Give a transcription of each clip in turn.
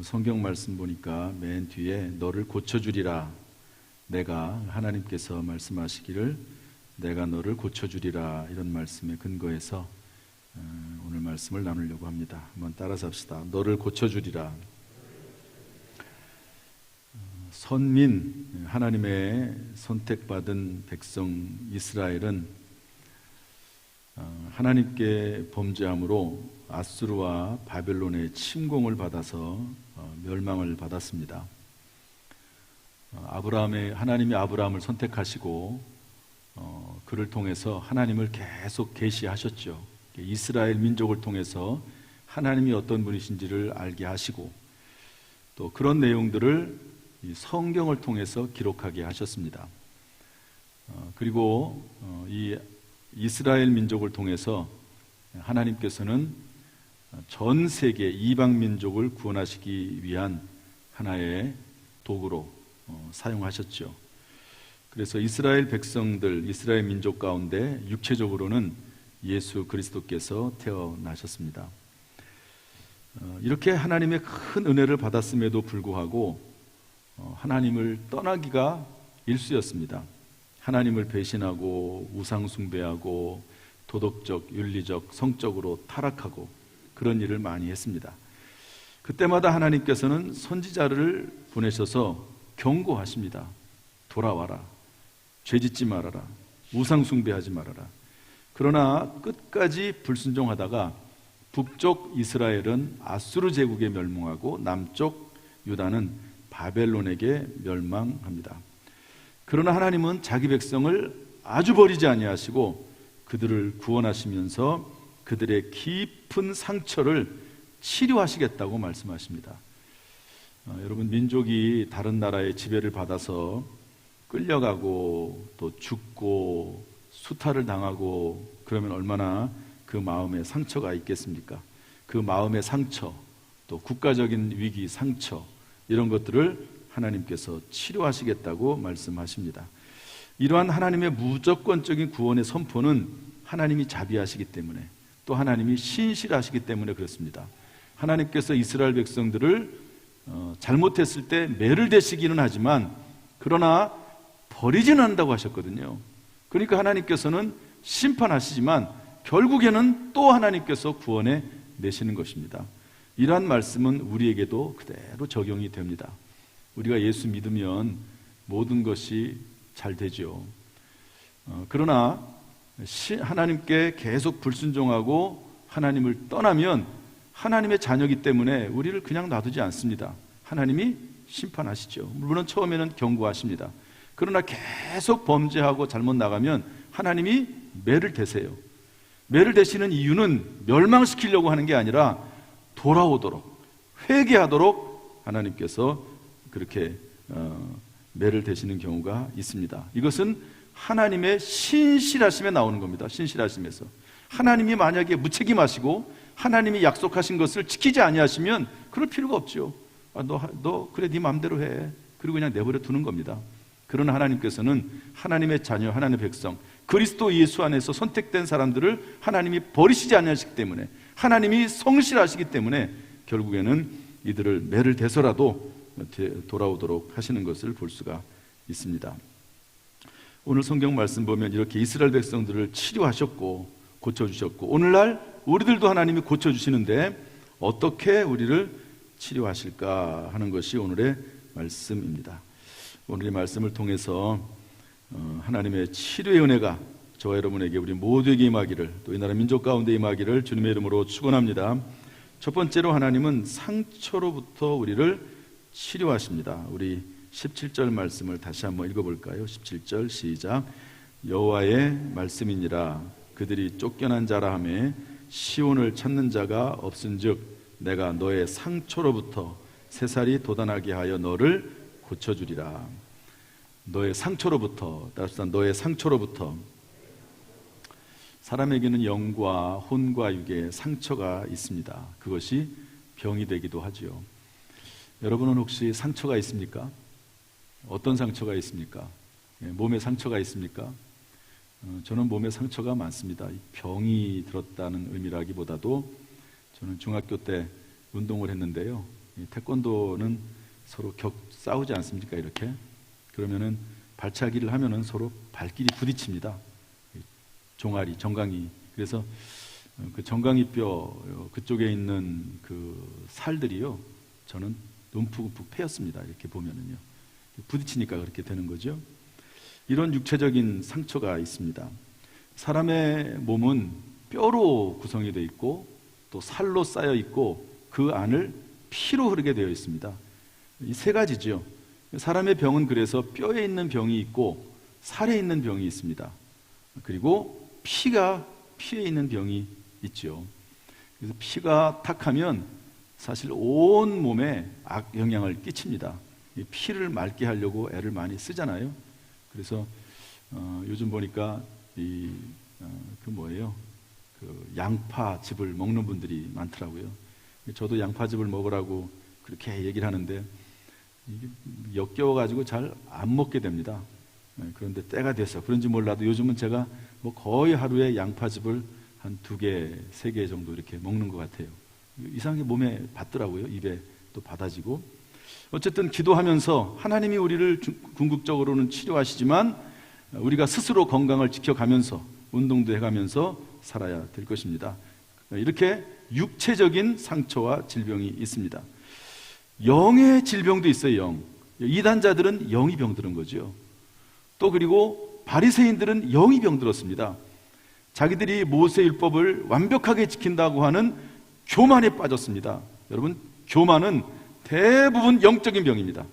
오늘 성경 말씀 보니까 맨 뒤에 너를 고쳐주리라, 내가 하나님께서 말씀하시기를 내가 너를 고쳐주리라, 이런 말씀에 근거해서 오늘 말씀을 나누려고 합니다. 한번 따라서 합시다. 너를 고쳐주리라. 선민, 하나님의 선택받은 백성 이스라엘은 하나님께 범죄함으로 아수르와 바벨론의 침공을 받아서 멸망을 받았습니다. 하나님이 아브라함을 선택하시고 그를 통해서 하나님을 계속 계시하셨죠. 이스라엘 민족을 통해서 하나님이 어떤 분이신지를 알게 하시고 또 그런 내용들을 이 성경을 통해서 기록하게 하셨습니다. 그리고 이 이스라엘 민족을 통해서 하나님께서는 전 세계 이방 민족을 구원하시기 위한 하나의 도구로 사용하셨죠. 그래서 이스라엘 백성들, 이스라엘 민족 가운데 육체적으로는 예수 그리스도께서 태어나셨습니다. 이렇게 하나님의 큰 은혜를 받았음에도 불구하고 하나님을 떠나기가 일쑤였습니다. 하나님을 배신하고 우상 숭배하고 도덕적, 윤리적, 성적으로 타락하고 그런 일을 많이 했습니다. 그때마다 하나님께서는 선지자를 보내셔서 경고하십니다. 돌아와라. 죄짓지 말아라. 우상 숭배하지 말아라. 그러나 끝까지 불순종하다가 북쪽 이스라엘은 아수르 제국에 멸망하고 남쪽 유다는 바벨론에게 멸망합니다. 그러나 하나님은 자기 백성을 아주 버리지 아니하시고 그들을 구원하시면서 그들의 깊은 상처를 치료하시겠다고 말씀하십니다. 여러분, 민족이 다른 나라의 지배를 받아서 끌려가고 또 죽고 수탈을 당하고 그러면 얼마나 그 마음에 상처가 있겠습니까? 그 마음의 상처, 또 국가적인 위기, 상처, 이런 것들을 하나님께서 치료하시겠다고 말씀하십니다. 이러한 하나님의 무조건적인 구원의 선포는 하나님이 자비하시기 때문에 또 하나님이 신실하시기 때문에 그렇습니다. 하나님께서 이스라엘 백성들을 잘못했을 때 매를 대시기는 하지만 그러나 버리지는 않는다고 하셨거든요. 그러니까 하나님께서는 심판하시지만 결국에는 또 하나님께서 구원해 내시는 것입니다. 이러한 말씀은 우리에게도 그대로 적용이 됩니다. 우리가 예수 믿으면 모든 것이 잘 되죠. 그러나 하나님께 계속 불순종하고 하나님을 떠나면 하나님의 자녀이기 때문에 우리를 그냥 놔두지 않습니다. 하나님이 심판하시죠. 물론 처음에는 경고하십니다. 그러나 계속 범죄하고 잘못 나가면 하나님이 매를 대세요. 매를 대시는 이유는 멸망시키려고 하는 게 아니라 돌아오도록, 회개하도록 하나님께서 그렇게 매를 대시는 경우가 있습니다. 이것은 하나님의 신실하심에 나오는 겁니다. 신실하심에서 하나님이 만약에 무책임하시고 하나님이 약속하신 것을 지키지 아니하시면 그럴 필요가 없죠. 너 그래 네 마음대로 해. 그리고 그냥 내버려 두는 겁니다. 그러나 하나님께서는 하나님의 자녀, 하나님의 백성, 그리스도 예수 안에서 선택된 사람들을 하나님이 버리시지 않으시기 때문에, 하나님이 성실하시기 때문에 결국에는 이들을 매를 대서라도 돌아오도록 하시는 것을 볼 수가 있습니다. 오늘 성경 말씀 보면 이렇게 이스라엘 백성들을 치료하셨고 고쳐주셨고, 오늘날 우리들도 하나님이 고쳐주시는데 어떻게 우리를 치료하실까 하는 것이 오늘의 말씀입니다. 오늘의 말씀을 통해서 하나님의 치료의 은혜가 저와 여러분에게, 우리 모두에게 임하기를, 또 이 나라 민족 가운데 임하기를 주님의 이름으로 축원합니다. 첫 번째로 하나님은 상처로부터 우리를 치료하십니다. 우리 17절 말씀을 다시 한번 읽어볼까요? 17절 시작. 여호와의 말씀이니라. 그들이 쫓겨난 자라 하매 시온을 찾는 자가 없은즉 내가 너의 상처로부터 새살이 돋아나게 하여 너를 고쳐주리라. 너의 상처로부터, 따라서 너의 상처로부터. 사람에게는 영과 혼과 육의 상처가 있습니다. 그것이 병이 되기도 하지요. 여러분은 혹시 상처가 있습니까? 어떤 상처가 있습니까? 몸에 상처가 있습니까? 저는 몸에 상처가 많습니다. 병이 들었다는 의미라기보다도 저는 중학교 때 운동을 했는데요. 이 태권도는 서로 싸우지 않습니까? 이렇게. 그러면은 발차기를 하면은 서로 발길이 부딪힙니다. 종아리, 정강이. 그래서 그 정강이 뼈 그쪽에 있는 그 살들이요, 저는 움푹움푹 패였습니다. 이렇게 보면은요. 부딪히니까 그렇게 되는 거죠. 이런 육체적인 상처가 있습니다. 사람의 몸은 뼈로 구성이 되어 있고 또 살로 쌓여 있고 그 안을 피로 흐르게 되어 있습니다. 이 세 가지죠. 사람의 병은 그래서 뼈에 있는 병이 있고 살에 있는 병이 있습니다. 그리고 피에 있는 병이 있죠. 그래서 피가 탁하면 사실 온 몸에 악영향을 끼칩니다. 이 피를 맑게 하려고 애를 많이 쓰잖아요. 그래서 요즘 보니까 그 양파즙을 먹는 분들이 많더라고요. 저도 양파즙을 먹으라고 그렇게 얘기를 하는데 이게 역겨워가지고 잘 안 먹게 됩니다. 그런데 때가 돼서 그런지 몰라도 요즘은 제가 뭐 거의 하루에 양파즙을 한 2개, 3개 정도 이렇게 먹는 것 같아요. 이상하게 몸에 받더라고요. 입에 또 받아지고. 어쨌든 기도하면서 하나님이 우리를 궁극적으로는 치료하시지만 우리가 스스로 건강을 지켜가면서 운동도 해가면서 살아야 될 것입니다. 이렇게 육체적인 상처와 질병이 있습니다. 영의 질병도 있어요. 영. 이단자들은 영이 병들은 거죠. 또 그리고 바리새인들은 영이 병들었습니다. 자기들이 모세율법을 완벽하게 지킨다고 하는 교만에 빠졌습니다. 여러분, 교만은 대부분 영적인 병입니다.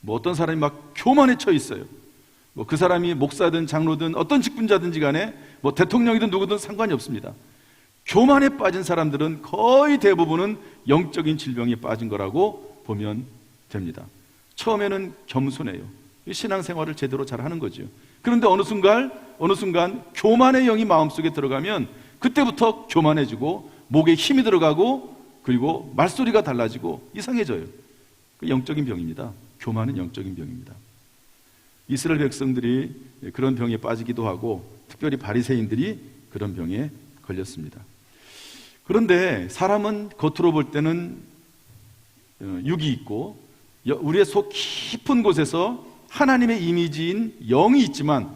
뭐 어떤 사람이 막 교만에 처해 있어요. 뭐 그 사람이 목사든 장로든 어떤 직분자든지 간에 뭐 대통령이든 누구든 상관이 없습니다. 교만에 빠진 사람들은 거의 대부분은 영적인 질병에 빠진 거라고 보면 됩니다. 처음에는 겸손해요. 신앙생활을 제대로 잘 하는 거죠. 그런데 어느 순간 교만의 영이 마음속에 들어가면 그때부터 교만해지고 목에 힘이 들어가고 그리고 말소리가 달라지고 이상해져요. 영적인 병입니다. 교만은 영적인 병입니다. 이스라엘 백성들이 그런 병에 빠지기도 하고 특별히 바리새인들이 그런 병에 걸렸습니다. 그런데 사람은 겉으로 볼 때는 육이 있고 우리의 속 깊은 곳에서 하나님의 이미지인 영이 있지만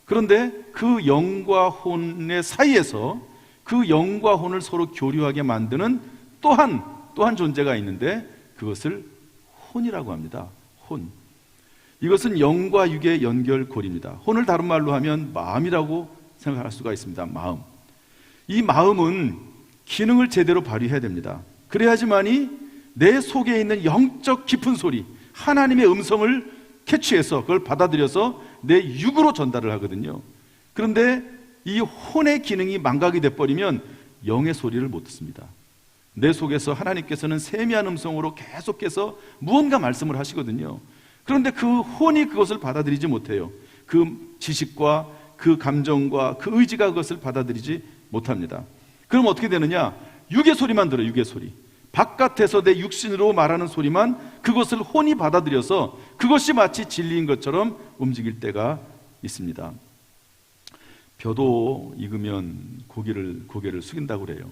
그런데 그 영과 혼의 사이에서 그 영과 혼을 서로 교류하게 만드는 또한 존재가 있는데 그것을 혼이라고 합니다. 혼. 이것은 영과 육의 연결고리입니다. 혼을 다른 말로 하면 마음이라고 생각할 수가 있습니다. 마음. 이 마음은 기능을 제대로 발휘해야 됩니다. 그래야지만이 내 속에 있는 영적 깊은 소리, 하나님의 음성을 캐치해서 그걸 받아들여서 내 육으로 전달을 하거든요. 그런데 이 혼의 기능이 망각이 돼버리면 영의 소리를 못 듣습니다. 내 속에서 하나님께서는 세미한 음성으로 계속해서 무언가 말씀을 하시거든요. 그런데 그 혼이 그것을 받아들이지 못해요. 그 지식과 그 감정과 그 의지가 그것을 받아들이지 못합니다. 그럼 어떻게 되느냐? 육의 소리만 들어요. 육의 소리. 바깥에서 내 육신으로 말하는 소리만 그것을 혼이 받아들여서 그것이 마치 진리인 것처럼 움직일 때가 있습니다. 벼도 익으면 고개를 숙인다고 그래요.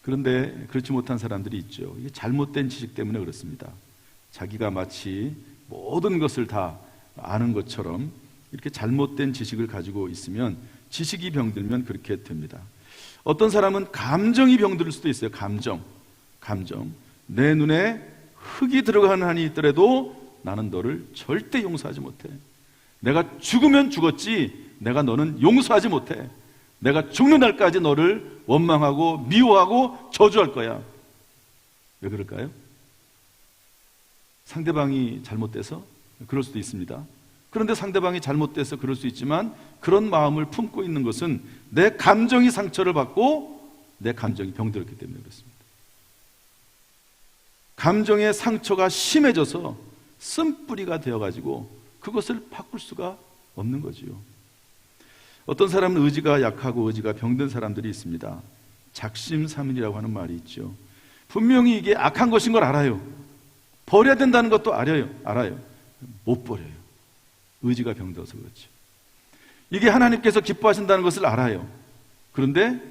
그런데 그렇지 못한 사람들이 있죠. 이게 잘못된 지식 때문에 그렇습니다. 자기가 마치 모든 것을 다 아는 것처럼 이렇게 잘못된 지식을 가지고 있으면 지식이 병들면 그렇게 됩니다. 어떤 사람은 감정이 병들 수도 있어요. 감정. 내 눈에 흙이 들어가는 한이 있더라도 나는 너를 절대 용서하지 못해. 내가 죽으면 죽었지 내가 너는 용서하지 못해. 내가 죽는 날까지 너를 원망하고 미워하고 저주할 거야. 왜 그럴까요? 상대방이 잘못돼서 그럴 수도 있습니다. 그런데 상대방이 잘못돼서 그럴 수 있지만 그런 마음을 품고 있는 것은 내 감정이 상처를 받고 내 감정이 병들었기 때문에 그렇습니다. 감정의 상처가 심해져서 쓴뿌리가 되어가지고 그것을 바꿀 수가 없는 거지요. 어떤 사람은 의지가 약하고 의지가 병든 사람들이 있습니다. 작심삼일이라고 하는 말이 있죠. 분명히 이게 악한 것인 걸 알아요. 버려야 된다는 것도 알아요. 못 버려요. 의지가 병들어서 그렇죠. 이게 하나님께서 기뻐하신다는 것을 알아요. 그런데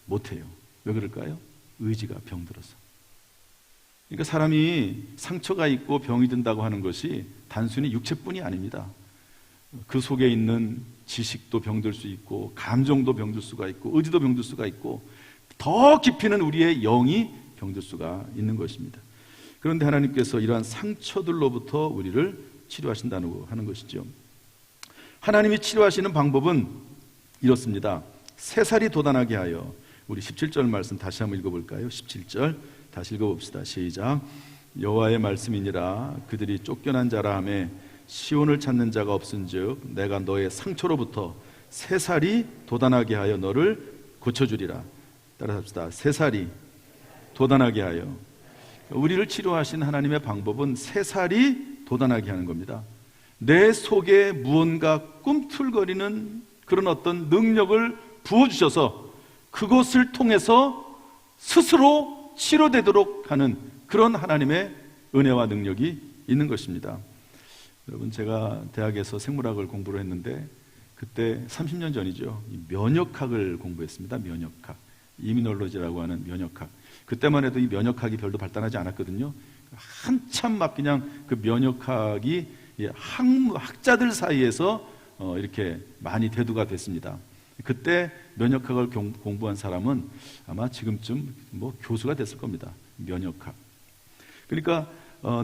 못해요. 왜 그럴까요? 의지가 병들어서. 그러니까 사람이 상처가 있고 병이 든다고 하는 것이 단순히 육체뿐이 아닙니다. 그 속에 있는 지식도 병들 수 있고, 감정도 병들 수가 있고, 의지도 병들 수가 있고, 더 깊이는 우리의 영이 병들 수가 있는 것입니다. 그런데 하나님께서 이러한 상처들로부터 우리를 치료하신다고 하는 것이죠. 하나님이 치료하시는 방법은 이렇습니다. 새살이 돋아나게 하여, 우리 17절 말씀 다시 한번 읽어볼까요? 17절 다시 읽어봅시다. 시작. 여호와의 말씀이니라. 그들이 쫓겨난 자라 하매 시온을 찾는 자가 없은즉 내가 너의 상처로부터 새살이 돋아나게 하여 너를 고쳐주리라. 따라서 합시다. 새살이 돋아나게 하여. 우리를 치료하신 하나님의 방법은 새살이 돋아나게 하는 겁니다. 내 속에 무언가 꿈틀거리는 그런 어떤 능력을 부어주셔서 그것을 통해서 스스로 치료되도록 하는 그런 하나님의 은혜와 능력이 있는 것입니다. 여러분, 제가 대학에서 생물학을 공부를 했는데 그때 30년 전이죠. 면역학을 공부했습니다. 면역학, 이뮤놀로지라고 하는 면역학. 그때만 해도 이 면역학이 별로 발달하지 않았거든요. 한참 막 그냥 그 면역학이 학자들 사이에서 이렇게 많이 대두가 됐습니다. 그때 면역학을 공부한 사람은 아마 지금쯤 뭐 교수가 됐을 겁니다. 면역학. 그러니까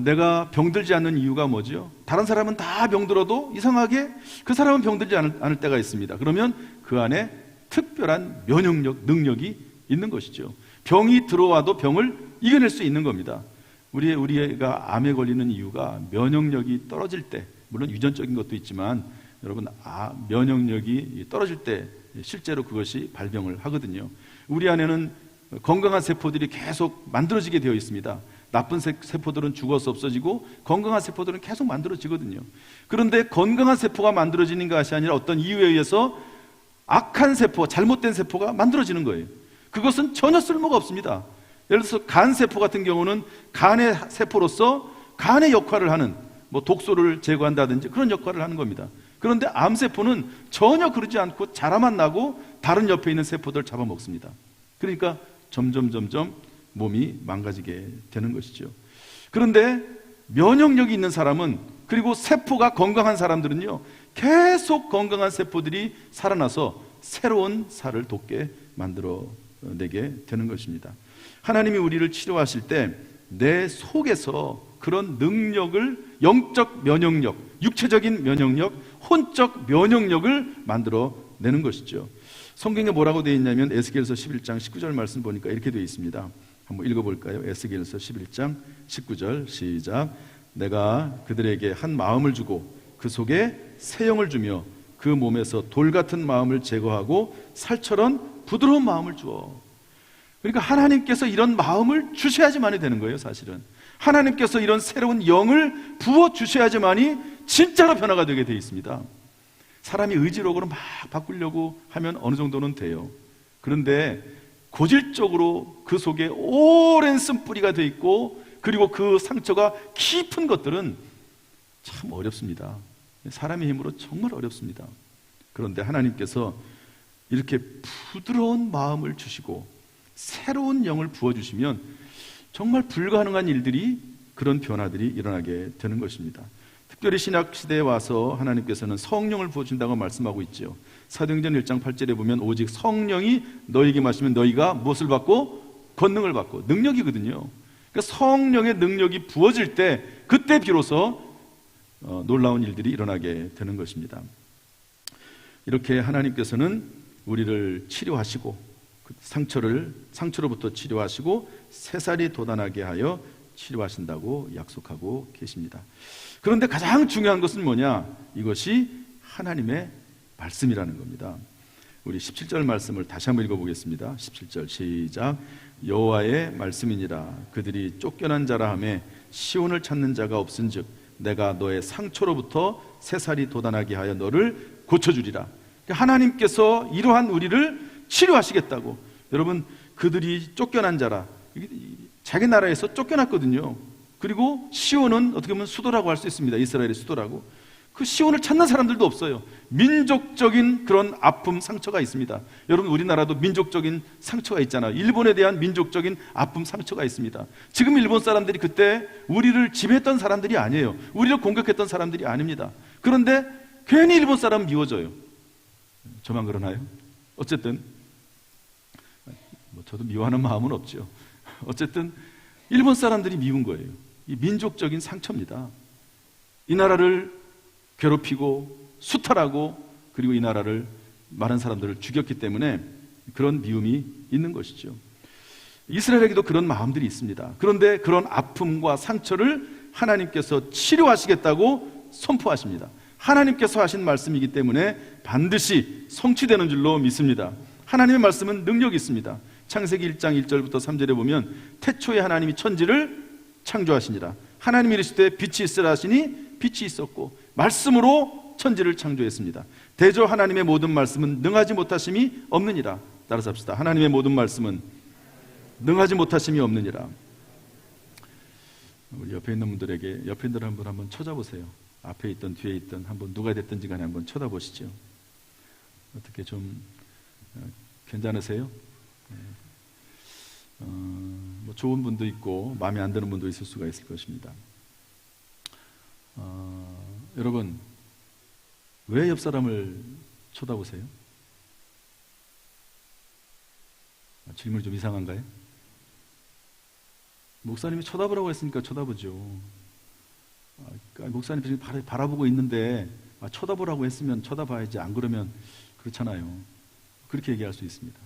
내가 병들지 않는 이유가 뭐죠? 다른 사람은 다 병들어도 이상하게 그 사람은 병들지 않을 때가 있습니다. 그러면 그 안에 특별한 면역력, 능력이 있는 것이죠. 병이 들어와도 병을 이겨낼 수 있는 겁니다. 우리가 암에 걸리는 이유가 면역력이 떨어질 때, 물론 유전적인 것도 있지만 여러분, 면역력이 떨어질 때 실제로 그것이 발병을 하거든요. 우리 안에는 건강한 세포들이 계속 만들어지게 되어 있습니다. 나쁜 세포들은 죽어서 없어지고 건강한 세포들은 계속 만들어지거든요. 그런데 건강한 세포가 만들어지는 것이 아니라 어떤 이유에 의해서 악한 세포, 잘못된 세포가 만들어지는 거예요. 그것은 전혀 쓸모가 없습니다. 예를 들어서 간 세포 같은 경우는 간의 세포로서 간의 역할을 하는, 뭐 독소를 제거한다든지 그런 역할을 하는 겁니다. 그런데 암세포는 전혀 그러지 않고 자라만 나고 다른 옆에 있는 세포들을 잡아먹습니다. 그러니까 점점 몸이 망가지게 되는 것이죠. 그런데 면역력이 있는 사람은, 그리고 세포가 건강한 사람들은요, 계속 건강한 세포들이 살아나서 새로운 살을 돋게 만들어내게 되는 것입니다. 하나님이 우리를 치료하실 때 내 속에서 그런 능력을, 영적 면역력, 육체적인 면역력, 혼적 면역력을 만들어내는 것이죠. 성경에 뭐라고 되어 있냐면 에스겔서 11장 19절 말씀 보니까 이렇게 되어 있습니다. 한번 읽어볼까요? 에스겔서 11장 19절 시작. 내가 그들에게 한 마음을 주고 그 속에 새 영을 주며 그 몸에서 돌 같은 마음을 제거하고 살처럼 부드러운 마음을 주어. 그러니까 하나님께서 이런 마음을 주셔야지만이 되는 거예요. 사실은 하나님께서 이런 새로운 영을 부어 주셔야지만이 진짜로 변화가 되게 되어 있습니다. 사람이 의지력으로 막 바꾸려고 하면 어느 정도는 돼요. 그런데 고질적으로 그 속에 오랜 쓴뿌리가 되어 있고, 그리고 그 상처가 깊은 것들은 참 어렵습니다. 사람의 힘으로 정말 어렵습니다. 그런데 하나님께서 이렇게 부드러운 마음을 주시고 새로운 영을 부어주시면 정말 불가능한 일들이, 그런 변화들이 일어나게 되는 것입니다. 특별히 신약시대에 와서 하나님께서는 성령을 부어준다고 말씀하고 있죠. 사도행전 1장 8절에 보면 오직 성령이 너희에게 마시면 너희가 무엇을 받고? 권능을 받고. 능력이거든요. 그러니까 성령의 능력이 부어질 때 그때 비로소 놀라운 일들이 일어나게 되는 것입니다. 이렇게 하나님께서는 우리를 치료하시고 상처로부터 치료하시고 새살이 돋아나게 하여 치료하신다고 약속하고 계십니다. 그런데 가장 중요한 것은 뭐냐? 이것이 하나님의 말씀이라는 겁니다. 우리 17절 말씀을 다시 한번 읽어보겠습니다. 17절 시작. 여호와의 말씀이니라. 그들이 쫓겨난 자라 하매 시온을 찾는 자가 없은즉 내가 너의 상처로부터 새살이 돋아나게 하여 너를 고쳐주리라. 하나님께서 이러한 우리를 치료하시겠다고. 여러분, 그들이 쫓겨난 자라, 자기 나라에서 쫓겨났거든요. 그리고 시온은 어떻게 보면 수도라고 할 수 있습니다. 이스라엘의 수도라고. 그 시온을 찾는 사람들도 없어요. 민족적인 그런 아픔, 상처가 있습니다. 여러분, 우리나라도 민족적인 상처가 있잖아요. 일본에 대한 민족적인 아픔, 상처가 있습니다. 지금 일본 사람들이 그때 우리를 지배했던 사람들이 아니에요. 우리를 공격했던 사람들이 아닙니다. 그런데 괜히 일본 사람은 미워져요. 저만 그러나요? 어쨌든 저도 미워하는 마음은 없죠. 어쨌든 일본 사람들이 미운 거예요. 이 민족적인 상처입니다. 이 나라를 괴롭히고 수탈하고 그리고 이 나라를 많은 사람들을 죽였기 때문에 그런 미움이 있는 것이죠. 이스라엘에게도 그런 마음들이 있습니다. 그런데 그런 아픔과 상처를 하나님께서 치료하시겠다고 선포하십니다. 하나님께서 하신 말씀이기 때문에 반드시 성취되는 줄로 믿습니다. 하나님의 말씀은 능력이 있습니다. 창세기 1장 1절부터 3절에 보면 태초에 하나님이 천지를 창조하시니라. 하나님이 이르시되 빛이 있으라 하시니 빛이 있었고 말씀으로 천지를 창조했습니다. 대저 하나님의 모든 말씀은 능하지 못하심이 없느니라. 따라서 합시다. 하나님의 모든 말씀은 능하지 못하심이 없느니라. 우리 옆에 있는 분들에게, 옆에 있는 분 한번 쳐다보세요. 앞에 있던 뒤에 있던 한번 누가 됐든지 간에 한번 쳐다보시죠. 어떻게 좀 괜찮으세요? 뭐 좋은 분도 있고 마음에 안 드는 분도 있을 수가 있을 것입니다. 여러분, 왜 옆 사람을 쳐다보세요? 질문이 좀 이상한가요? 목사님이 쳐다보라고 했으니까 쳐다보죠. 그러니까 목사님이 바라보고 있는데 쳐다보라고 했으면 쳐다봐야지, 안 그러면 그렇잖아요. 그렇게 얘기할 수 있습니다.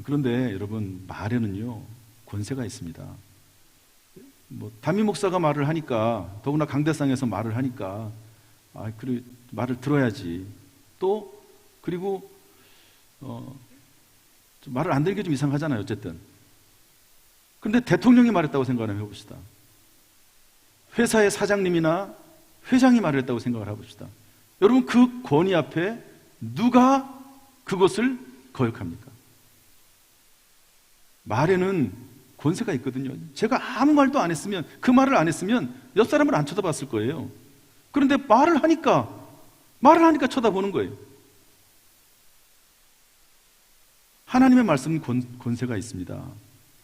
그런데 여러분, 말에는요 권세가 있습니다. 담임 목사가 말을 하니까, 더구나 강대상에서 말을 하니까 그리고 말을 들어야지. 또 그리고 말을 안 들은 게 좀 이상하잖아요. 어쨌든. 근데 대통령이 말했다고 생각을 해봅시다. 회사의 사장님이나 회장이 말을 했다고 생각을 해봅시다. 여러분, 그 권위 앞에 누가 그것을 거역합니까? 말에는 권세가 있거든요. 제가 아무 말도 안 했으면, 그 말을 안 했으면 옆 사람을 안 쳐다봤을 거예요. 그런데 말을 하니까 쳐다보는 거예요. 하나님의 말씀은 권세가 있습니다.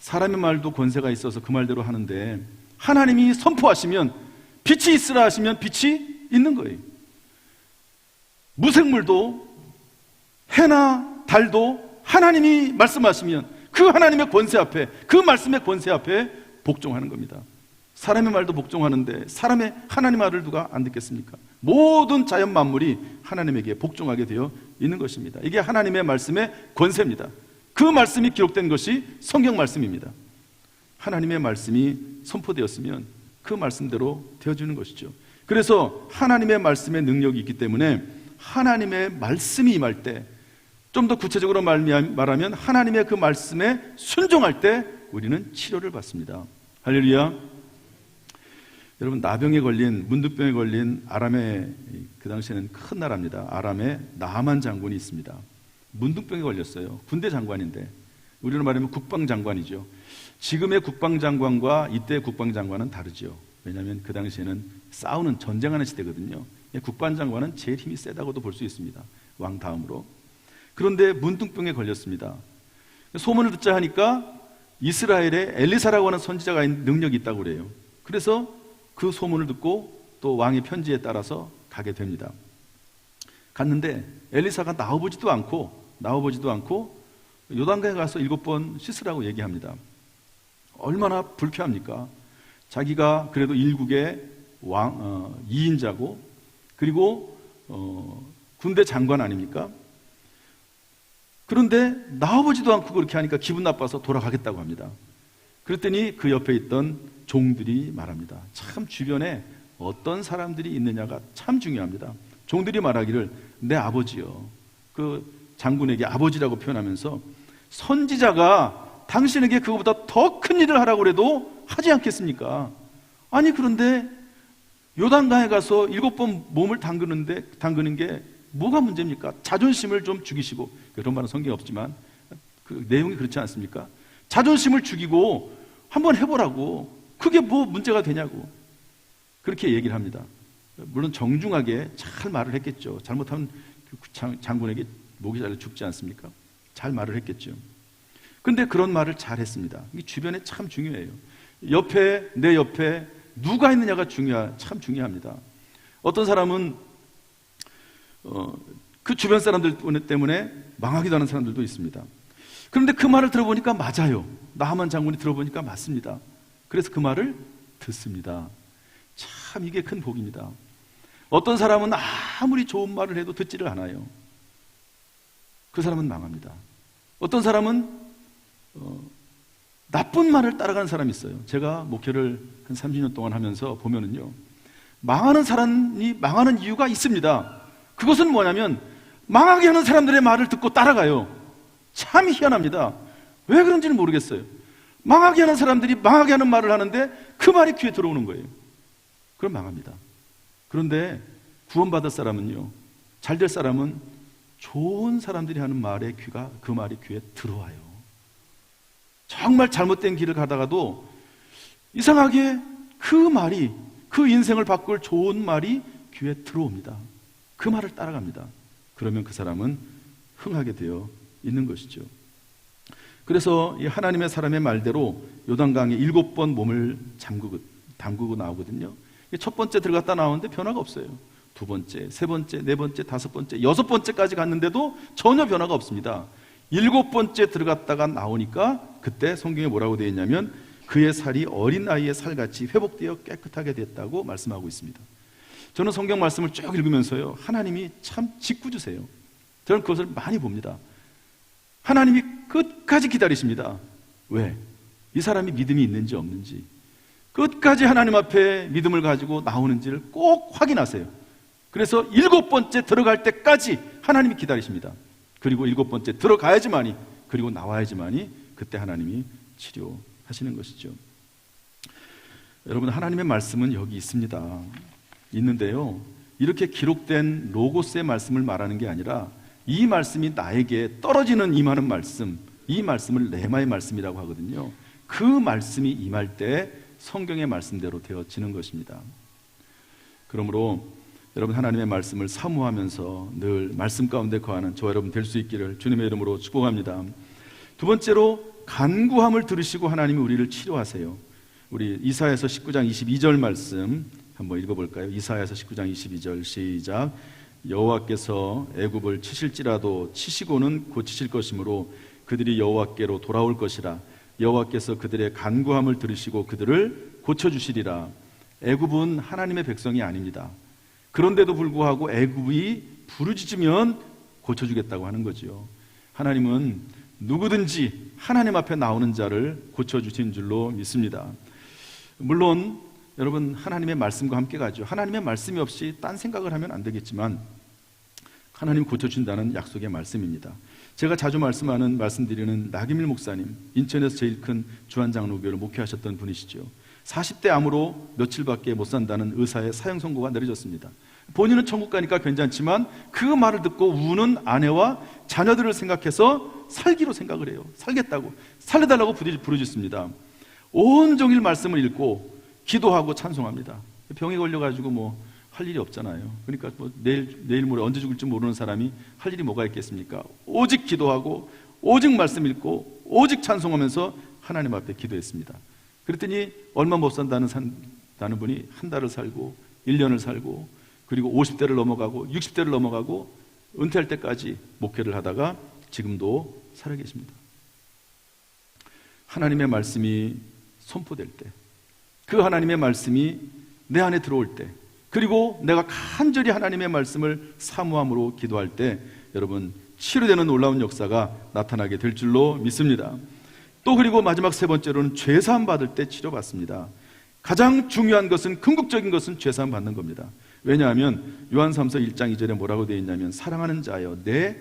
사람의 말도 권세가 있어서 그 말대로 하는데, 하나님이 선포하시면, 빛이 있으라 하시면 빛이 있는 거예요. 무생물도 해나 달도 하나님이 말씀하시면 그 하나님의 권세 앞에, 그 말씀의 권세 앞에 복종하는 겁니다. 사람의 말도 복종하는데 하나님의 말을 누가 안 듣겠습니까? 모든 자연 만물이 하나님에게 복종하게 되어 있는 것입니다. 이게 하나님의 말씀의 권세입니다. 그 말씀이 기록된 것이 성경 말씀입니다. 하나님의 말씀이 선포되었으면 그 말씀대로 되어주는 것이죠. 그래서 하나님의 말씀의 능력이 있기 때문에 하나님의 말씀이 임할 때, 좀 더 구체적으로 말하면 하나님의 그 말씀에 순종할 때 우리는 치료를 받습니다. 할렐루야. 여러분, 나병에 걸린, 문둥병에 걸린 아람의, 그 당시에는 큰 나라입니다. 아람에 나만 장군이 있습니다. 문둥병에 걸렸어요. 군대 장관인데, 우리로 말하면 국방장관이죠. 지금의 국방장관과 이때 국방장관은 다르죠. 왜냐하면 그 당시에는 싸우는, 전쟁하는 시대거든요. 국방장관은 제일 힘이 세다고도 볼 수 있습니다. 왕 다음으로. 그런데 문둥병에 걸렸습니다. 소문을 듣자 하니까 이스라엘에 엘리사라고 하는 선지자가 능력이 있다고 그래요. 그래서 그 소문을 듣고 또 왕의 편지에 따라서 가게 됩니다. 갔는데 엘리사가 나와보지도 않고 요단강에 가서 7번 씻으라고 얘기합니다. 얼마나 불쾌합니까? 자기가 그래도 일국의 왕, 2인자고 그리고 군대 장관 아닙니까? 그런데 나와보지도 않고 그렇게 하니까 기분 나빠서 돌아가겠다고 합니다. 그랬더니 그 옆에 있던 종들이 말합니다. 참 주변에 어떤 사람들이 있느냐가 참 중요합니다. 종들이 말하기를, 내 아버지요, 그 장군에게 아버지라고 표현하면서, 선지자가 당신에게 그거보다 더 큰 일을 하라고 해도 하지 않겠습니까? 아니, 그런데 요단강에 가서 7번 몸을 담그는 게 뭐가 문제입니까? 자존심을 좀 죽이시고, 그런 말은 성경에 없지만 그 내용이 그렇지 않습니까? 자존심을 죽이고 한번 해보라고, 그게 뭐 문제가 되냐고 그렇게 얘기를 합니다. 물론 정중하게 잘 말을 했겠죠. 잘못하면 장군에게 목이 잘려 죽지 않습니까? 잘 말을 했겠죠. 근데 그런 말을 잘 했습니다. 이게 주변에 참 중요해요. 내 옆에 누가 있느냐가 참 중요합니다. 어떤 사람은 그 주변 사람들 때문에 망하기도 하는 사람들도 있습니다. 그런데 그 말을 들어보니까 맞아요. 나하만 장군이 들어보니까 맞습니다. 그래서 그 말을 듣습니다. 참 이게 큰 복입니다. 어떤 사람은 아무리 좋은 말을 해도 듣지를 않아요. 그 사람은 망합니다. 어떤 사람은 나쁜 말을 따라가는 사람이 있어요. 제가 목회를 한 30년 동안 하면서 보면은요, 망하는 사람이 망하는 이유가 있습니다. 그것은 뭐냐면 망하게 하는 사람들의 말을 듣고 따라가요. 참 희한합니다. 왜 그런지는 모르겠어요. 망하게 하는 사람들이 망하게 하는 말을 하는데 그 말이 귀에 들어오는 거예요. 그럼 망합니다. 그런데 구원받을 사람은요, 잘될 사람은 좋은 사람들이 하는 그 말이 귀에 들어와요. 정말 잘못된 길을 가다가도 이상하게 그 인생을 바꿀 좋은 말이 귀에 들어옵니다. 그 말을 따라갑니다. 그러면 그 사람은 흥하게 되어 있는 것이죠. 그래서 이 하나님의 사람의 말대로 요단강에 7번 몸을 담그고 나오거든요. 첫 번째 들어갔다 나오는데 변화가 없어요. 두 번째, 세 번째, 네 번째, 다섯 번째, 여섯 번째까지 갔는데도 전혀 변화가 없습니다. 7번째 들어갔다가 나오니까 그때 성경에 뭐라고 되어 있냐면 그의 살이 어린 아이의 살같이 회복되어 깨끗하게 됐다고 말씀하고 있습니다. 저는 성경 말씀을 쭉 읽으면서요, 하나님이 참 짓궂으세요. 저는 그것을 많이 봅니다. 하나님이 끝까지 기다리십니다. 왜? 이 사람이 믿음이 있는지 없는지 끝까지 하나님 앞에 믿음을 가지고 나오는지를 꼭 확인하세요. 그래서 7번째 들어갈 때까지 하나님이 기다리십니다. 그리고 7번째 들어가야지만이, 그리고 나와야지만이 그때 하나님이 치료하시는 것이죠. 여러분, 하나님의 말씀은 여기 있는데요, 이렇게 기록된 로고스의 말씀을 말하는 게 아니라 이 말씀이 나에게 떨어지는 임하는 말씀, 이 말씀을 레마의 말씀이라고 하거든요. 그 말씀이 임할 때 성경의 말씀대로 되어지는 것입니다. 그러므로 여러분, 하나님의 말씀을 사모하면서 늘 말씀 가운데 거하는 저와 여러분 될 수 있기를 주님의 이름으로 축복합니다. 두 번째로, 간구함을 들으시고 하나님이 우리를 치료하세요. 우리 이사야서 19장 22절 말씀 한번 읽어볼까요? 이사야서 19장 22절 시작. 여호와께서 애굽을 치실지라도 치시고는 고치실 것이므로 그들이 여호와께로 돌아올 것이라. 여호와께서 그들의 간구함을 들으시고 그들을 고쳐주시리라. 애굽은 하나님의 백성이 아닙니다. 그런데도 불구하고 애굽이 부르짖으면 고쳐주겠다고 하는 거죠. 하나님은 누구든지 하나님 앞에 나오는 자를 고쳐주신 줄로 믿습니다. 물론 여러분, 하나님의 말씀과 함께 가죠. 하나님의 말씀이 없이 딴 생각을 하면 안 되겠지만 하나님 고쳐준다는 약속의 말씀입니다. 제가 자주 말씀드리는 나김일 목사님, 인천에서 제일 큰 주한장로교를 목회하셨던 분이시죠. 40대 암으로 며칠밖에 못 산다는 의사의 사형 선고가 내려졌습니다. 본인은 천국 가니까 괜찮지만 그 말을 듣고 우는 아내와 자녀들을 생각해서 살기로 생각을 해요. 살겠다고, 살려달라고 부르짖습니다. 온종일 말씀을 읽고 기도하고 찬송합니다. 병에 걸려가지고 할 일이 없잖아요. 그러니까 내일 모레 언제 죽을지 모르는 사람이 할 일이 뭐가 있겠습니까? 오직 기도하고 오직 말씀 읽고 오직 찬송하면서 하나님 앞에 기도했습니다. 그랬더니 얼마 못 산다는 분이 한 달을 살고 1년을 살고 그리고 50대를 넘어가고 60대를 넘어가고 은퇴할 때까지 목회를 하다가 지금도 살아계십니다. 하나님의 말씀이 선포될 때, 그 하나님의 말씀이 내 안에 들어올 때, 그리고 내가 간절히 하나님의 말씀을 사모함으로 기도할 때 여러분, 치료되는 놀라운 역사가 나타나게 될 줄로 믿습니다. 또 그리고 마지막 세 번째로는 죄사함 받을 때 치료받습니다. 가장 중요한 것은, 궁극적인 것은 죄사함 받는 겁니다. 왜냐하면 요한삼서 1장 2절에 뭐라고 되어 있냐면 사랑하는 자여 내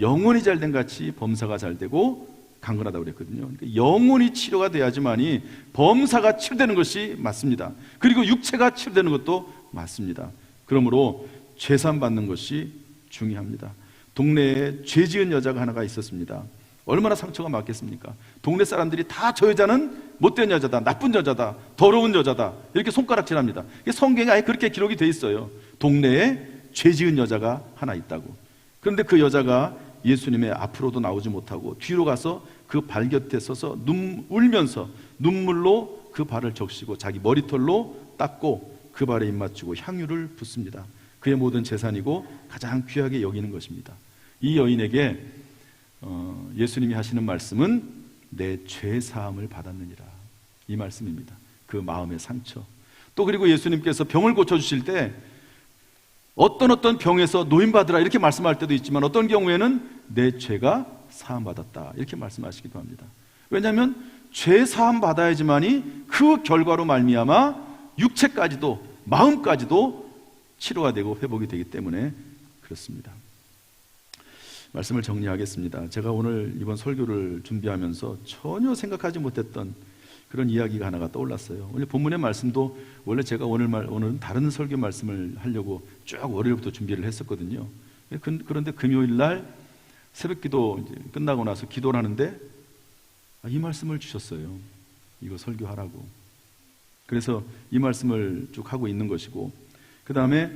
영혼이 잘된 같이 범사가 잘되고 강건하다고 그랬거든요. 그러니까 영혼이 치료가 돼야지만이 범사가 치료되는 것이 맞습니다. 그리고 육체가 치료되는 것도 맞습니다. 그러므로 죄사함 받는 것이 중요합니다. 동네에 죄 지은 여자가 하나가 있었습니다. 얼마나 상처가 많겠습니까? 동네 사람들이 다 저 여자는 못된 여자다, 나쁜 여자다, 더러운 여자다, 이렇게 손가락질합니다. 성경에 아예 그렇게 기록이 돼 있어요. 동네에 죄 지은 여자가 하나 있다고. 그런데 그 여자가 예수님의 앞으로도 나오지 못하고 뒤로 가서 그 발 곁에 서서 울면서 눈물로 그 발을 적시고 자기 머리털로 닦고 그 발에 입 맞추고 향유를 붓습니다. 그의 모든 재산이고 가장 귀하게 여기는 것입니다. 이 여인에게 예수님이 하시는 말씀은 내 죄 사함을 받았느니라, 이 말씀입니다. 그 마음의 상처. 또 그리고 예수님께서 병을 고쳐주실 때 어떤 병에서 노인받으라 이렇게 말씀할 때도 있지만 어떤 경우에는 내 죄가 사함받았다 이렇게 말씀하시기도 합니다. 왜냐하면 죄 사함받아야지만이 그 결과로 말미암아 육체까지도 마음까지도 치료가 되고 회복이 되기 때문에 그렇습니다. 말씀을 정리하겠습니다. 제가 오늘 이번 설교를 준비하면서 전혀 생각하지 못했던 그런 이야기가 하나가 떠올랐어요. 오늘 본문의 말씀도 원래 제가 오늘은 다른 설교 말씀을 하려고 쭉 월요일부터 준비를 했었거든요. 그런데 금요일 날 새벽기도 끝나고 나서 기도를 하는데 이 말씀을 주셨어요. 이거 설교하라고. 그래서 이 말씀을 쭉 하고 있는 것이고, 그 다음에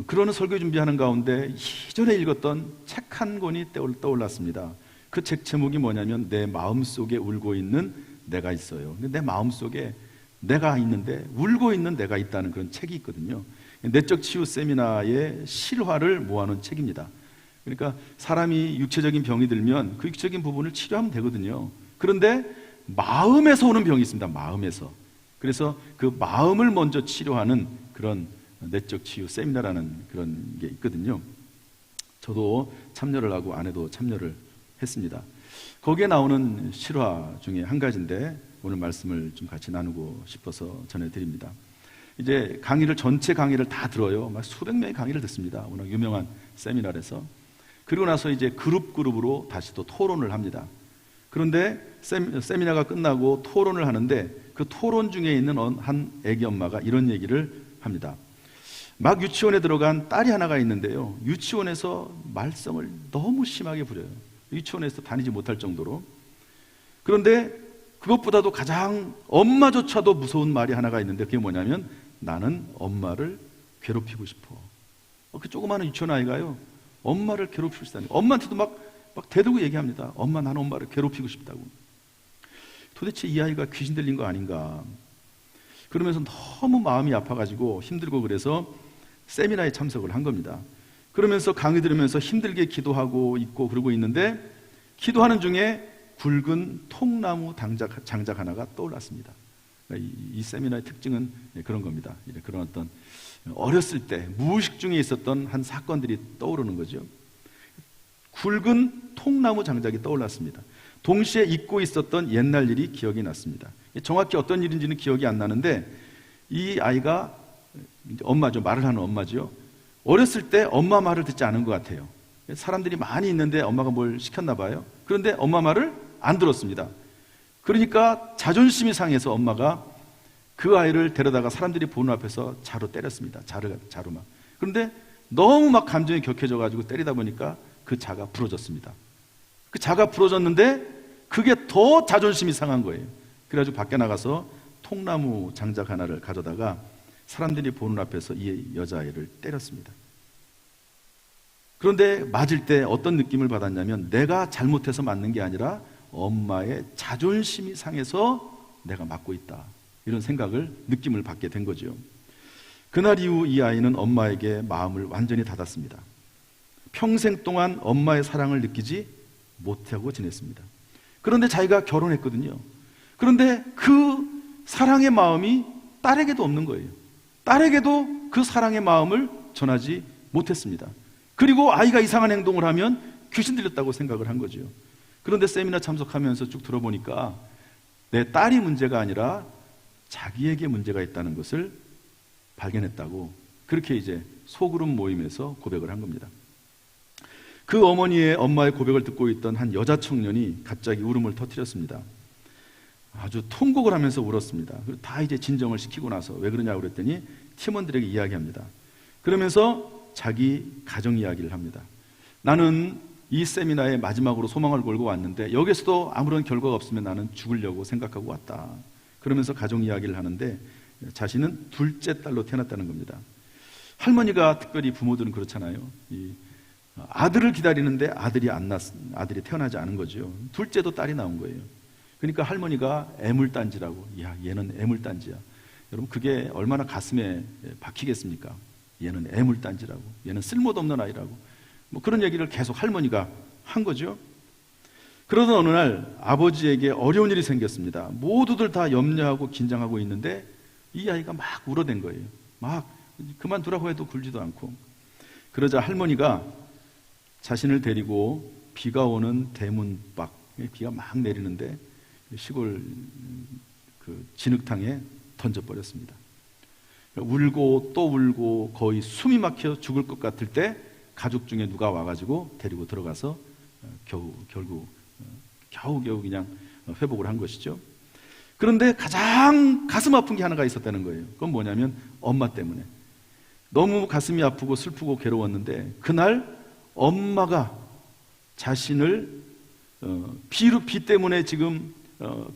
그러는 설교 준비하는 가운데 이전에 읽었던 책 한 권이 떠올랐습니다. 그 책 제목이 뭐냐면 내 마음속에 울고 있는 내가 있어요. 근데 내 마음속에 내가 있는데 울고 있는 내가 있다는 그런 책이 있거든요. 내적 치유 세미나의 실화를 모아놓은 책입니다. 그러니까 사람이 육체적인 병이 들면 그 육체적인 부분을 치료하면 되거든요. 그런데 마음에서 오는 병이 있습니다. 마음에서. 그래서 그 마음을 먼저 치료하는 그런 내적 치유 세미나라는 그런 게 있거든요. 저도 참여를 하고 아내도 참여를 했습니다. 거기에 나오는 실화 중에 한 가지인데 오늘 말씀을 좀 같이 나누고 싶어서 전해드립니다. 이제 전체 강의를 다 들어요. 막 수백 명의 강의를 듣습니다. 워낙 유명한 세미나에서. 그리고 나서 이제 그룹으로 다시 또 토론을 합니다. 그런데 세미나가 끝나고 토론을 하는데 그 토론 중에 있는 한 애기 엄마가 이런 얘기를 합니다. 막 유치원에 들어간 딸이 하나가 있는데요, 유치원에서 말썽을 너무 심하게 부려요. 유치원에서 다니지 못할 정도로. 그런데 그것보다도 가장 엄마조차도 무서운 말이 하나가 있는데 그게 뭐냐면 나는 엄마를 괴롭히고 싶어. 그 조그마한 유치원 아이가요, 엄마를 괴롭히고 싶다니. 엄마한테도 막 대들고 얘기합니다. 엄마, 나는 엄마를 괴롭히고 싶다고. 도대체 이 아이가 귀신 들린 거 아닌가. 그러면서 너무 마음이 아파가지고 힘들고 그래서 세미나에 참석을 한 겁니다. 그러면서 강의 들으면서 힘들게 기도하고 있고 그러고 있는데 기도하는 중에 굵은 통나무 장작 하나가 떠올랐습니다. 이 세미나의 특징은 그런 겁니다. 그런 어떤 어렸을 때 무의식 중에 있었던 한 사건들이 떠오르는 거죠. 굵은 통나무 장작이 떠올랐습니다. 동시에 잊고 있었던 옛날 일이 기억이 났습니다. 정확히 어떤 일인지는 기억이 안 나는데 이 아이가 엄마죠. 말을 하는 엄마죠. 어렸을 때 엄마 말을 듣지 않은 것 같아요. 사람들이 많이 있는데 엄마가 뭘 시켰나 봐요. 그런데 엄마 말을 안 들었습니다. 그러니까 자존심이 상해서 엄마가 그 아이를 데려다가 사람들이 보는 앞에서 자로 때렸습니다. 자루만. 그런데 너무 막 감정이 격해져가지고 때리다 보니까 그 자가 부러졌습니다. 그 자가 부러졌는데 그게 더 자존심이 상한 거예요. 그래가지고 밖에 나가서 통나무 장작 하나를 가져다가 사람들이 보는 앞에서 이 여자아이를 때렸습니다. 그런데 맞을 때 어떤 느낌을 받았냐면 내가 잘못해서 맞는 게 아니라 엄마의 자존심이 상해서 내가 맞고 있다, 이런 느낌을 받게 된 거죠. 그날 이후 이 아이는 엄마에게 마음을 완전히 닫았습니다. 평생 동안 엄마의 사랑을 느끼지 못하고 지냈습니다. 그런데 자기가 결혼했거든요. 그런데 그 사랑의 마음이 딸에게도 없는 거예요. 딸에게도 그 사랑의 마음을 전하지 못했습니다. 그리고 아이가 이상한 행동을 하면 귀신 들렸다고 생각을 한 거죠. 그런데 세미나 참석하면서 쭉 들어보니까 내 딸이 문제가 아니라 자기에게 문제가 있다는 것을 발견했다고, 그렇게 이제 소그룹 모임에서 고백을 한 겁니다. 그 엄마의 고백을 듣고 있던 한 여자 청년이 갑자기 울음을 터뜨렸습니다. 아주 통곡을 하면서 울었습니다. 다 이제 진정을 시키고 나서 왜 그러냐고 그랬더니 팀원들에게 이야기합니다. 그러면서 자기 가정 이야기를 합니다. 나는 이 세미나의 마지막으로 소망을 걸고 왔는데 여기서도 아무런 결과가 없으면 나는 죽으려고 생각하고 왔다. 그러면서 가정 이야기를 하는데 자신은 둘째 딸로 태어났다는 겁니다. 할머니가 특별히 부모들은 그렇잖아요. 아들을 기다리는데 아들이 태어나지 않은 거죠. 둘째도 딸이 나온 거예요. 그러니까 할머니가 애물단지라고, 야, 얘는 애물단지야. 여러분, 그게 얼마나 가슴에 박히겠습니까? 얘는 애물단지라고, 얘는 쓸모도 없는 아이라고, 뭐 그런 얘기를 계속 할머니가 한 거죠. 그러던 어느 날 아버지에게 어려운 일이 생겼습니다. 모두들 다 염려하고 긴장하고 있는데 이 아이가 막 울어댄 거예요. 막 그만두라고 해도 굴지도 않고. 그러자 할머니가 자신을 데리고 비가 오는 대문 밖, 비가 막 내리는데 시골 그 진흙탕에 던져버렸습니다. 울고 또 울고 거의 숨이 막혀 죽을 것 같을 때 가족 중에 누가 와가지고 데리고 들어가서 겨우 그냥 회복을 한 것이죠. 그런데 가장 가슴 아픈 게 하나가 있었다는 거예요. 그건 뭐냐면 엄마 때문에 너무 가슴이 아프고 슬프고 괴로웠는데 그날 엄마가 자신을 비 때문에 지금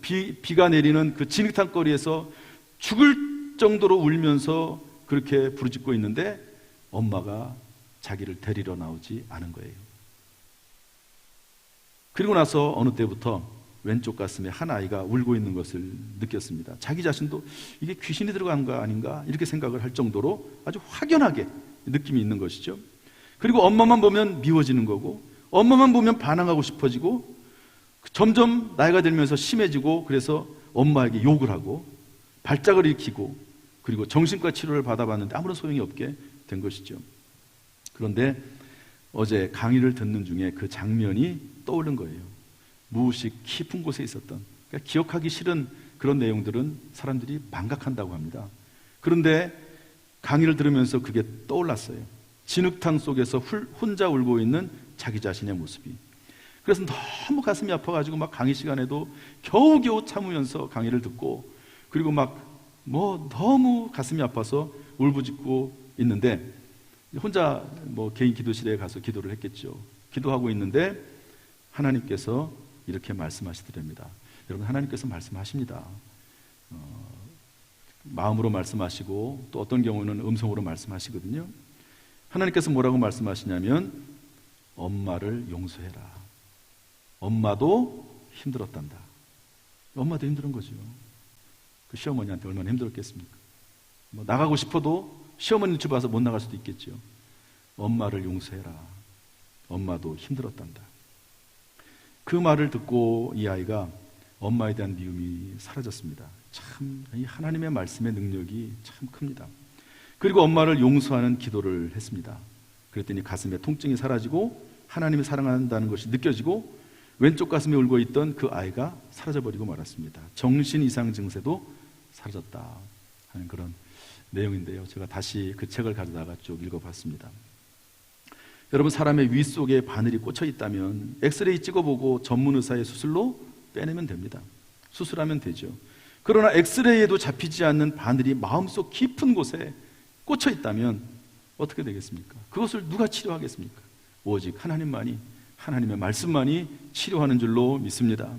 비가 내리는 그 진흙탕 거리에서 죽을 정도로 울면서 그렇게 부르짖고 있는데 엄마가 자기를 데리러 나오지 않은 거예요. 그리고 나서 어느 때부터 왼쪽 가슴에 한 아이가 울고 있는 것을 느꼈습니다. 자기 자신도 이게 귀신이 들어간 거 아닌가 이렇게 생각을 할 정도로 아주 확연하게 느낌이 있는 것이죠. 그리고 엄마만 보면 미워지는 거고 엄마만 보면 반항하고 싶어지고 점점 나이가 들면서 심해지고 그래서 엄마에게 욕을 하고 발작을 일으키고 그리고 정신과 치료를 받아봤는데 아무런 소용이 없게 된 것이죠. 그런데 어제 강의를 듣는 중에 그 장면이 떠오른 거예요. 무의식 깊은 곳에 있었던, 그러니까 기억하기 싫은 그런 내용들은 사람들이 망각한다고 합니다. 그런데 강의를 들으면서 그게 떠올랐어요. 진흙탕 속에서 혼자 울고 있는 자기 자신의 모습이. 그래서 너무 가슴이 아파가지고 막 강의 시간에도 겨우겨우 참으면서 강의를 듣고 그리고 막 너무 가슴이 아파서 울부짖고 있는데 혼자 개인 기도실에 가서 기도를 했겠죠. 기도하고 있는데 하나님께서 이렇게 말씀하시더랍니다. 여러분, 하나님께서 말씀하십니다. 마음으로 말씀하시고 또 어떤 경우는 음성으로 말씀하시거든요. 하나님께서 뭐라고 말씀하시냐면 엄마를 용서해라. 엄마도 힘들었단다. 엄마도 힘든 거죠. 그 시어머니한테 얼마나 힘들었겠습니까? 나가고 싶어도 시어머니 집 와서 못 나갈 수도 있겠죠. 엄마를 용서해라. 엄마도 힘들었단다. 그 말을 듣고 이 아이가 엄마에 대한 미움이 사라졌습니다. 참, 이 하나님의 말씀의 능력이 참 큽니다. 그리고 엄마를 용서하는 기도를 했습니다. 그랬더니 가슴에 통증이 사라지고 하나님이 사랑한다는 것이 느껴지고 왼쪽 가슴에 울고 있던 그 아이가 사라져버리고 말았습니다. 정신 이상 증세도 사라졌다 하는 그런 내용인데요. 제가 다시 그 책을 가져다가 쭉 읽어봤습니다. 여러분, 사람의 위 속에 바늘이 꽂혀 있다면 엑스레이 찍어보고 전문 의사의 수술로 빼내면 됩니다. 수술하면 되죠. 그러나 엑스레이에도 잡히지 않는 바늘이 마음속 깊은 곳에 꽂혀 있다면 어떻게 되겠습니까? 그것을 누가 치료하겠습니까? 오직 하나님만이, 하나님의 말씀만이 치료하는 줄로 믿습니다.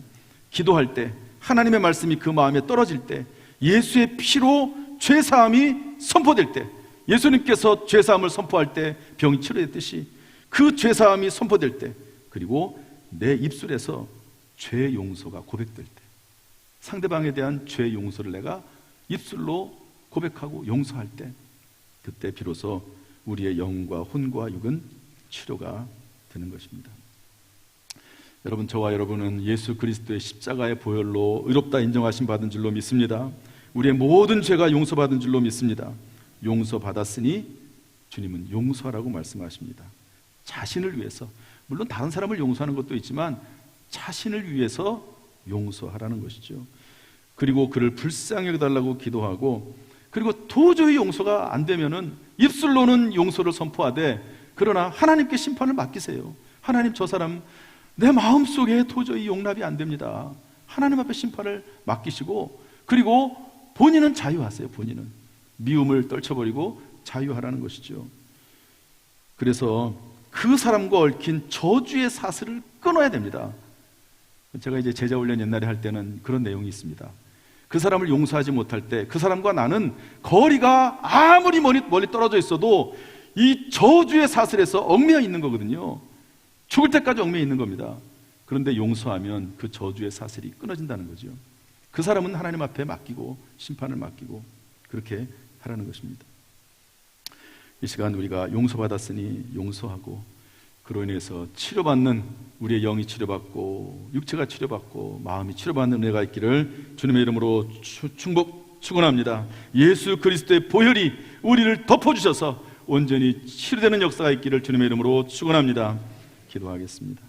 기도할 때 하나님의 말씀이 그 마음에 떨어질 때 예수의 피로 죄사함이 선포될 때 예수님께서 죄사함을 선포할 때 병이 치료됐듯이 그 죄사함이 선포될 때 그리고 내 입술에서 죄 용서가 고백될 때 상대방에 대한 죄 용서를 내가 입술로 고백하고 용서할 때 그때 비로소 우리의 영과 혼과 육은 치료가 되는 것입니다. 여러분, 저와 여러분은 예수 그리스도의 십자가의 보혈로 의롭다 인정하심 받은 줄로 믿습니다. 우리의 모든 죄가 용서받은 줄로 믿습니다. 용서받았으니 주님은 용서하라고 말씀하십니다. 자신을 위해서, 물론 다른 사람을 용서하는 것도 있지만 자신을 위해서 용서하라는 것이죠. 그리고 그를 불쌍히 여겨달라고 기도하고 그리고 도저히 용서가 안 되면은 입술로는 용서를 선포하되 그러나 하나님께 심판을 맡기세요. 하나님, 저 사람 내 마음속에 도저히 용납이 안 됩니다. 하나님 앞에 심판을 맡기시고 그리고 본인은 자유하세요. 본인은 미움을 떨쳐버리고 자유하라는 것이죠. 그래서 그 사람과 얽힌 저주의 사슬을 끊어야 됩니다. 제가 이제 제자 훈련 옛날에 할 때는 그런 내용이 있습니다. 그 사람을 용서하지 못할 때 그 사람과 나는 거리가 아무리 멀리 떨어져 있어도 이 저주의 사슬에서 얽매여 있는 거거든요. 죽을 때까지 얽매여 있는 겁니다. 그런데 용서하면 그 저주의 사슬이 끊어진다는 거죠. 그 사람은 하나님 앞에 맡기고 심판을 맡기고 그렇게 하라는 것입니다. 이 시간 우리가 용서받았으니 용서하고 그로 인해서 치료받는 우리의 영이 치료받고 육체가 치료받고 마음이 치료받는 은혜가 있기를 주님의 이름으로 축원합니다. 예수 그리스도의 보혈이 우리를 덮어주셔서 온전히 치료되는 역사가 있기를 주님의 이름으로 축원합니다. 기도하겠습니다.